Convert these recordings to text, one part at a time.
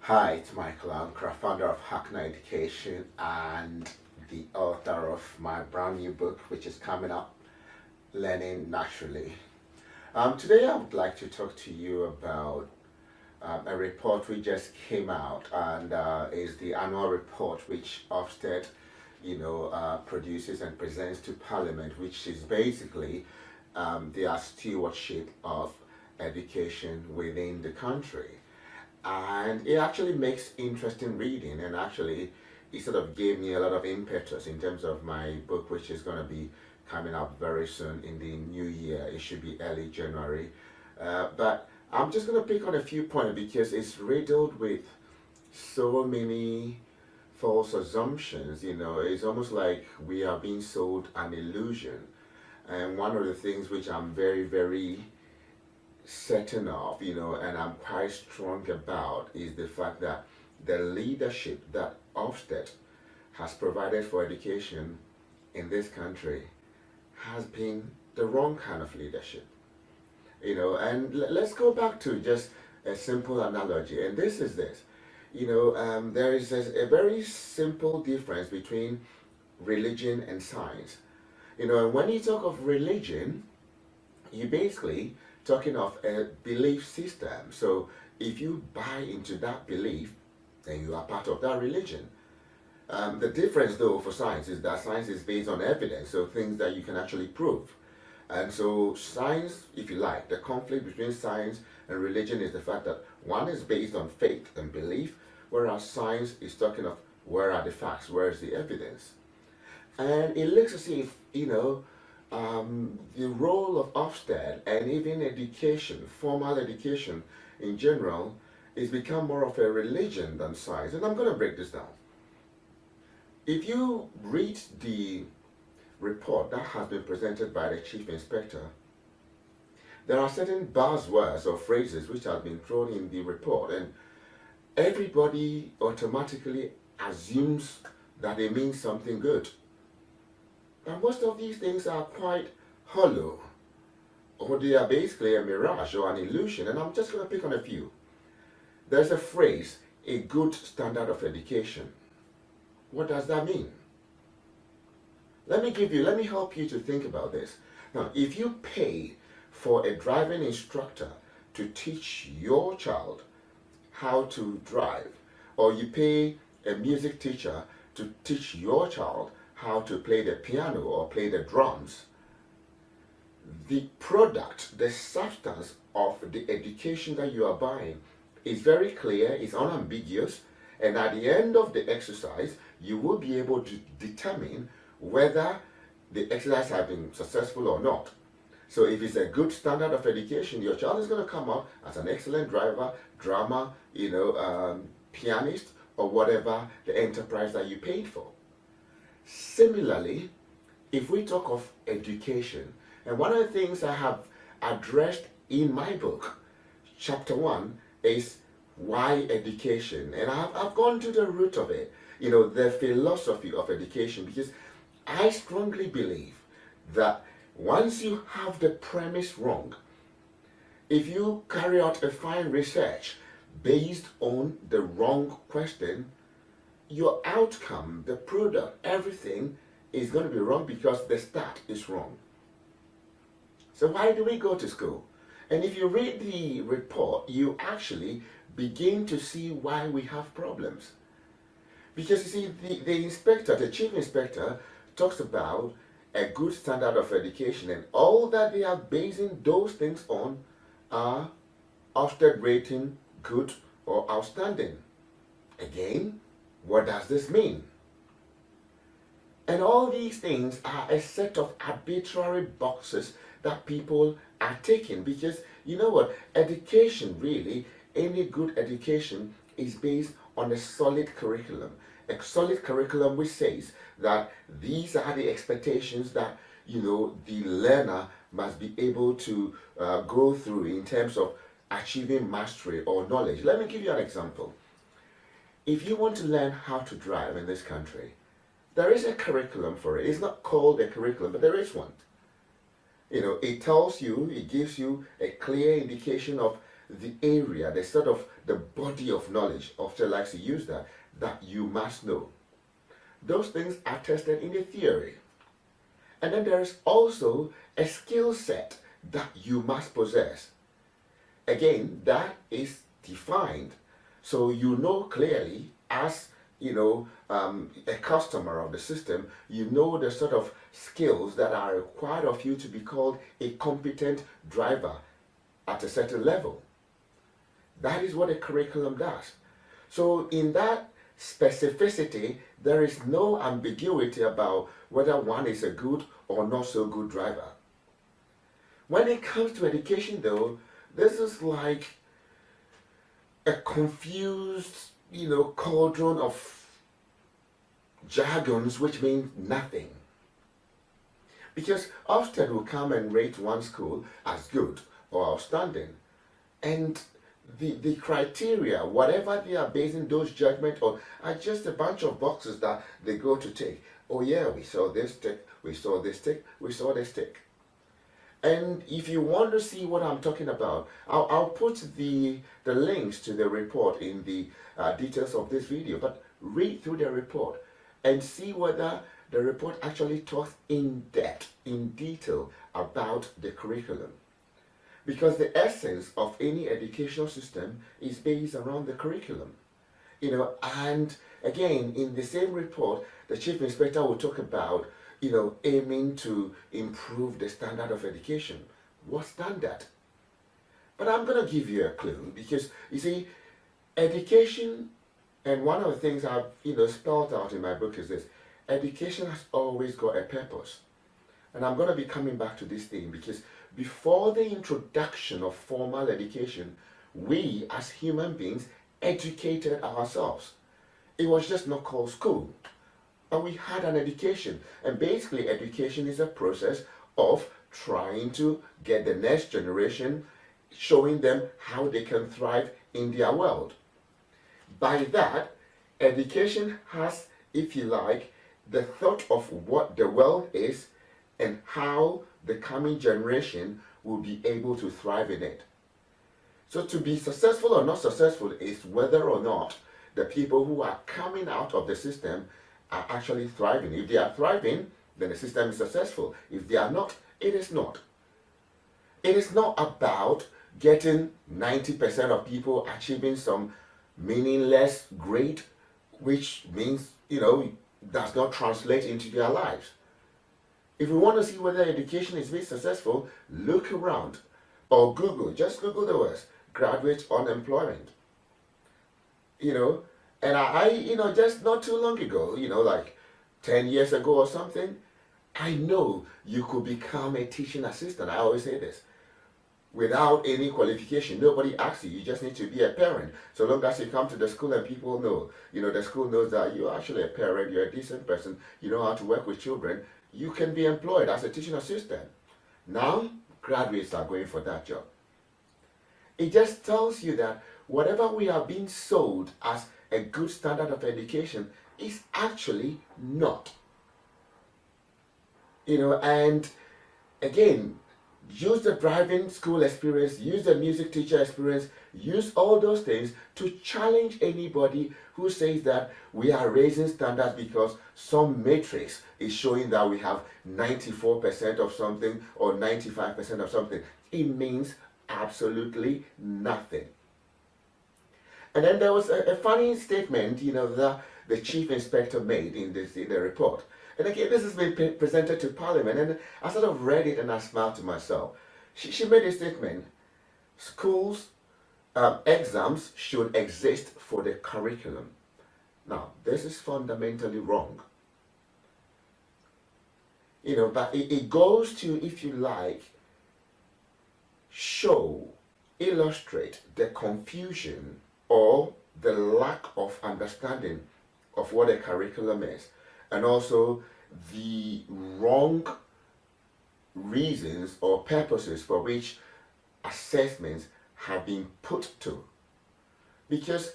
Hi, it's Michael Ankrah, founder of Hackner Education and the author of my brand new book, which is coming up, Learning Naturally. Today, I would like to talk to you about a report which just came out, and is the annual report which Ofsted, produces and presents to Parliament, which is basically their stewardship of education within the country. And it actually makes interesting reading, and actually it sort of gave me a lot of impetus in terms of my book, which is going to be coming up very soon in the new year. It should be early January, but I'm just going to pick on a few points because it's riddled with so many false assumptions. It's almost like we are being sold an illusion. And one of the things which I'm very, very certain of, and I'm quite strong about, is the fact that the leadership that Ofsted has provided for education in this country has been the wrong kind of leadership. And let's go back to just a simple analogy, and this is this. There is a very simple difference between religion and science. And when you talk of religion, you basically talking of a belief system. So if you buy into that belief, then you are part of that religion. The difference, though, for science is that science is based on evidence, so things that you can actually prove. And so science, if you like, the conflict between science and religion is the fact that one is based on faith and belief, whereas science is talking of where are the facts, where is the evidence. And it looks as if, the role of Ofsted and even education, formal education in general, is become more of a religion than science. And I'm going to break this down. If you read the report that has been presented by the Chief Inspector, there are certain buzzwords or phrases which have been thrown in the report, and everybody automatically assumes that they mean something good. And most of these things are quite hollow, or they are basically a mirage or an illusion, and I'm just going to pick on a few. There's a phrase, a good standard of education. What does that mean? Let me help you to think about this. Now, if you pay for a driving instructor to teach your child how to drive, or you pay a music teacher to teach your child how to play the piano or play the drums, the product, the substance of the education that you are buying is very clear, it's unambiguous, and at the end of the exercise, you will be able to determine whether the exercise has been successful or not. So if it's a good standard of education, your child is going to come out as an excellent driver, drummer, pianist, or whatever the enterprise that you paid for. Similarly, if we talk of education, and one of the things I have addressed in my book, chapter 1, is why education. And I've gone to the root of it, the philosophy of education, because I strongly believe that once you have the premise wrong, if you carry out a fine research based on the wrong question, your outcome, the product, everything is going to be wrong because the start is wrong. So why do we go to school? And if you read the report, you actually begin to see why we have problems. Because you see, the chief inspector, talks about a good standard of education, and all that they are basing those things on are Ofsted rating good or outstanding. Again, what does this mean? And all these things are a set of arbitrary boxes that people are taking, because you know what? Education, really, any good education is based on a solid curriculum. A solid curriculum which says that these are the expectations that the learner must be able to go through in terms of achieving mastery or knowledge. Let me give you an example. If you want to learn how to drive in this country, there is a curriculum for it. It's not called a curriculum, but there is one. It tells you, it gives you a clear indication of the area, the sort of the body of knowledge, Ofsted likes to use that you must know. Those things are tested in the theory. And then there is also a skill set that you must possess. Again, that is defined. So you know clearly as a customer of the system, you know the sort of skills that are required of you to be called a competent driver at a certain level. That is what a curriculum does. So in that specificity, there is no ambiguity about whether one is a good or not so good driver. When it comes to education though, this is like a confused, cauldron of jargons which mean nothing. Because Ofsted will come and rate one school as good or outstanding. And the criteria, whatever they are basing those judgments on, are just a bunch of boxes that they go to take. Oh yeah, we saw this tick, we saw this tick, we saw this tick. And if you want to see what I'm talking about, I'll put the links to the report in the details of this video. But read through the report and see whether the report actually talks in depth, in detail about the curriculum. Because the essence of any educational system is based around the curriculum. And again, in the same report, the chief inspector will talk about aiming to improve the standard of education. What standard? But I'm going to give you a clue, because you see, education, and one of the things I've spelled out in my book is this: education has always got a purpose. And I'm going to be coming back to this thing, because before the introduction of formal education, we as human beings educated ourselves. It was just not called school. But we had an education, and basically education is a process of trying to get the next generation, showing them how they can thrive in their world. By that, education has, if you like, the thought of what the world is and how the coming generation will be able to thrive in it. So to be successful or not successful is whether or not the people who are coming out of the system are actually thriving. If they are thriving, then the system is successful. If they are not, it is not. It is not about getting 90% of people achieving some meaningless grade, which means, does not translate into their lives. If we want to see whether education is being successful, look around or just Google the words graduate unemployment. And I just not too long ago, like 10 years ago or something, I know you could become a teaching assistant. I always say this. Without any qualification, nobody asks you. You just need to be a parent. So long as you come to the school and people know, the school knows that you're actually a parent, you're a decent person, you know how to work with children, you can be employed as a teaching assistant. Now, graduates are going for that job. It just tells you that whatever we are being sold as a good standard of education is actually not. And again, use the driving school experience, use the music teacher experience, use all those things to challenge anybody who says that we are raising standards because some matrix is showing that we have 94% of something or 95% of something. It means absolutely nothing. And then there was a funny statement, that the chief inspector made in the report. And again, this has been presented to Parliament, and I sort of read it and I smiled to myself. She made a statement: schools, exams should exist for the curriculum. Now, this is fundamentally wrong. But it goes to, if you like, illustrate the confusion or the lack of understanding of what a curriculum is, and also the wrong reasons or purposes for which assessments have been put to. Because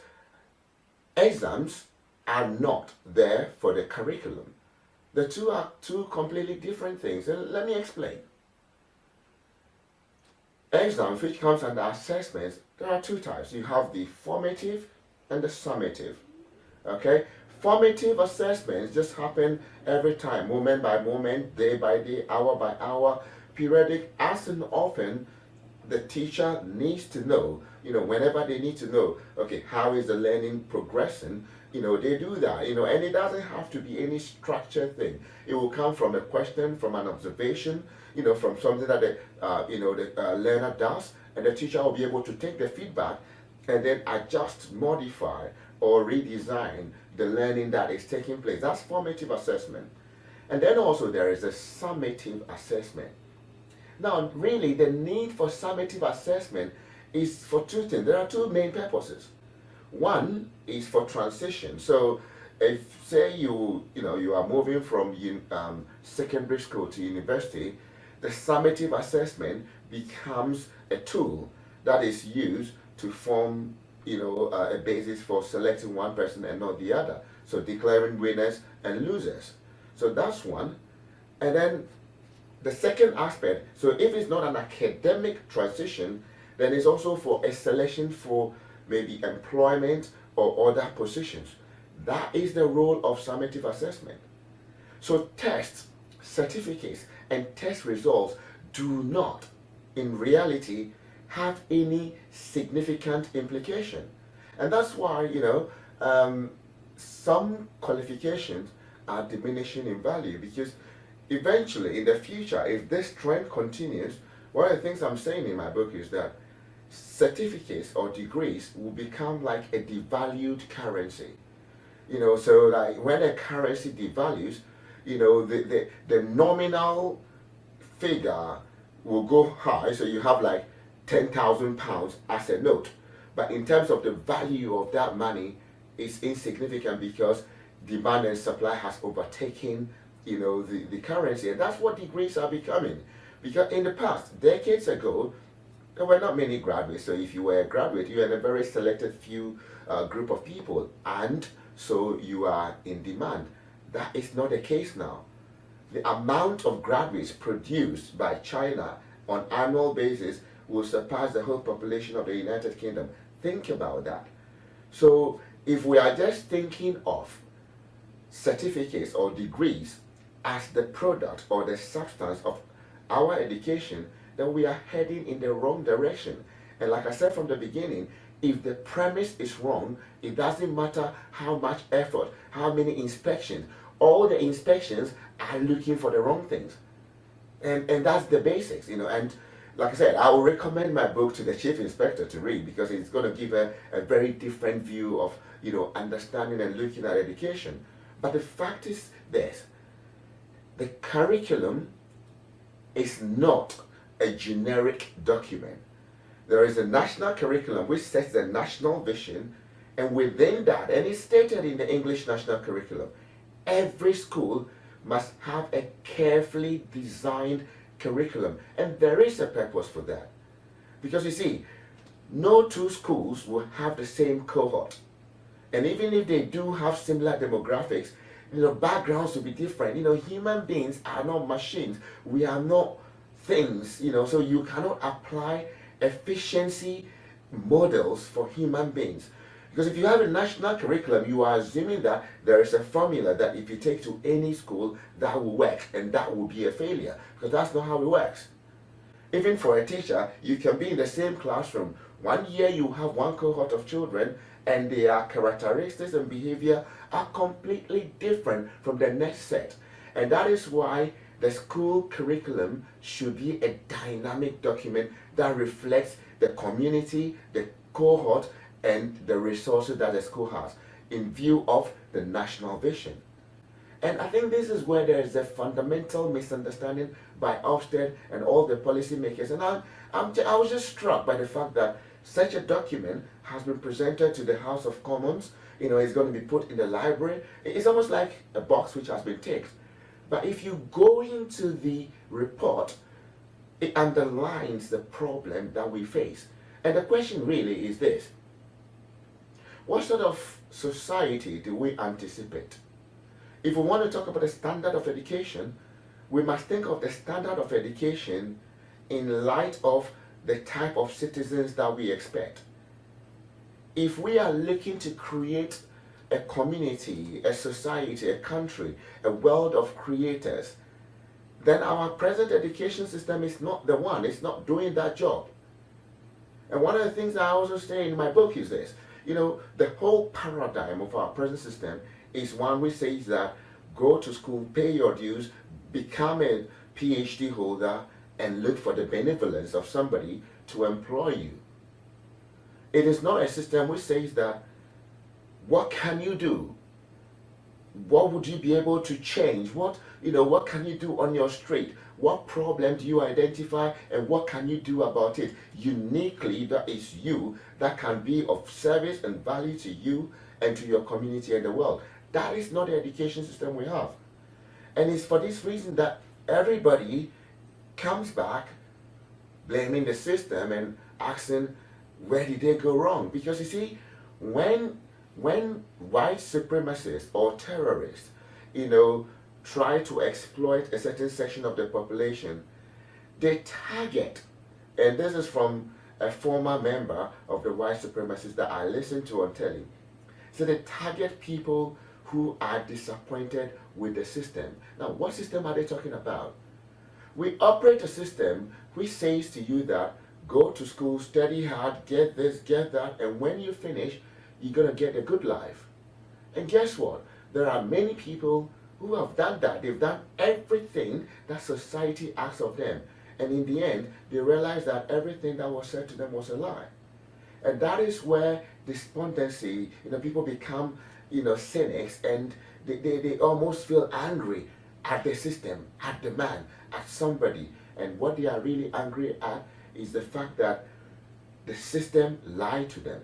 exams are not there for the curriculum. The two are two completely different things, and let me explain. Exams, which comes under assessments, there are two types. You have the formative and the summative. Okay? Formative assessments just happen every time, moment by moment, day by day, hour by hour, periodic, as and often the teacher needs to know, whenever they need to know, okay, how is the learning progressing, they do that, and it doesn't have to be any structured thing. It will come from a question, from an observation, from something that the learner does, and the teacher will be able to take the feedback and then adjust, modify, or redesign the learning that is taking place. That's formative assessment. And then also there is a summative assessment. Now, really, the need for summative assessment is for two things. There are two main purposes. One is for transition. So, if say you are moving from secondary school to university, the summative assessment becomes a tool that is used to form a basis for selecting one person and not the other. So declaring winners and losers. So that's one. And then the second aspect, so if it's not an academic transition, then it's also for a selection for maybe employment or other positions. That is the role of summative assessment. So tests, certificates, and test results do not, in reality, have any significant implication. And that's why, some qualifications are diminishing in value, because eventually in the future, if this trend continues, one of the things I'm saying in my book is that certificates or degrees will become like a devalued currency. So like when a currency devalues, the nominal figure will go high, so you have like £10,000 as a note. But in terms of the value of that money, it's insignificant because demand and supply has overtaken, the currency. And that's what degrees are becoming. Because in the past, decades ago, there were not many graduates. So if you were a graduate, you had a very selected few group of people. And so you are in demand. That is not the case now. The amount of graduates produced by China on annual basis will surpass the whole population of the United Kingdom. Think about that. So if we are just thinking of certificates or degrees as the product or the substance of our education, then we are heading in the wrong direction. And like I said from the beginning, if the premise is wrong, it doesn't matter how much effort, how many inspections, all the inspections are looking for the wrong things. And that's the basics, and like I said, I will recommend my book to the chief inspector to read, because it's going to give a very different view of understanding and looking at education. But the fact is this: the curriculum is not a generic document. There is a national curriculum which sets the national vision, and within that, and it's stated in the English national curriculum, every school must have a carefully designed curriculum, and there is a purpose for that. Because you see, no two schools will have the same cohort, and even if they do have similar demographics, backgrounds will be different. Human beings are not machines. We are not things, so you cannot apply efficiency models for human beings. Because if you have a national curriculum, you are assuming that there is a formula that if you take to any school, that will work, and that will be a failure, because that's not how it works. Even for a teacher, you can be in the same classroom. One year you have one cohort of children, and their characteristics and behavior are completely different from the next set. And that is why the school curriculum should be a dynamic document that reflects the community, the cohort, and the resources that the school has in view of the national vision. And I think this is where there is a fundamental misunderstanding by Ofsted and all the policymakers. And I was just struck by the fact that such a document has been presented to the House of Commons. It's going to be put in the library. It's almost like a box which has been ticked. But if you go into the report, it underlines the problem that we face. And the question really is this: what sort of society do we anticipate? If we want to talk about the standard of education, we must think of the standard of education in light of the type of citizens that we expect. If we are looking to create a community, a society, a country, a world of creators, then our present education system is not the one, it's not doing that job. And one of the things I also say in my book is this, the whole paradigm of our present system is one which says that go to school, pay your dues, become a PhD holder, and look for the benevolence of somebody to employ you. It is not a system which says that what can you do? What would you be able to change? What can you do on your street? What problem do you identify and what can you do about it? Uniquely, that is you, that can be of service and value to you and to your community and the world. That is not the education system we have. And it's for this reason that everybody comes back blaming the system and asking, where did they go wrong? Because you see, when white supremacists or terrorists, try to exploit a certain section of the population, they target, and this is from a former member of the white supremacists that I listened to on telly. So they target people who are disappointed with the system. Now, what system are they talking about? We operate a system which says to you that go to school, study hard, get this, get that, and when you finish, you're going to get a good life. And guess what? There are many people who have done that. They've done everything that society asks of them. And in the end, they realize that everything that was said to them was a lie. And that is where despondency, people become, cynics, and they almost feel angry at the system, at the man, at somebody. And what they are really angry at is the fact that the system lied to them.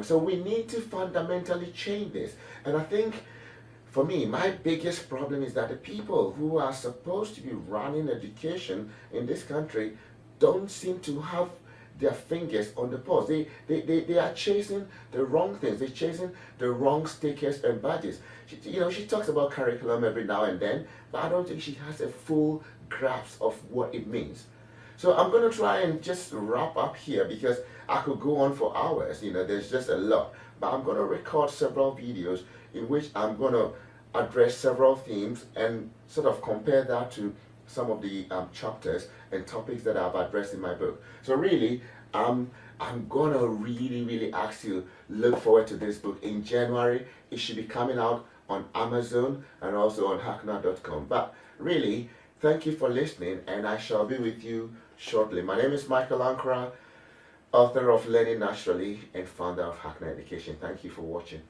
So we need to fundamentally change this. And I think, for me, my biggest problem is that the people who are supposed to be running education in this country don't seem to have their fingers on the pulse. They are chasing the wrong things. They're chasing the wrong stickers and badges. She talks about curriculum every now and then, but I don't think she has a full grasp of what it means. So I'm going to try and just wrap up here because I could go on for hours. There's just a lot. But I'm going to record several videos in which I'm going to address several themes and sort of compare that to some of the chapters and topics that I've addressed in my book. So really, I'm going to really ask you, look forward to this book in January. It should be coming out on Amazon and also on hacknah.com. But really, thank you for listening, and I shall be with you shortly. My name is Michael Ankrah, author of Learning Naturally and founder of Hacknah Education. Thank you for watching.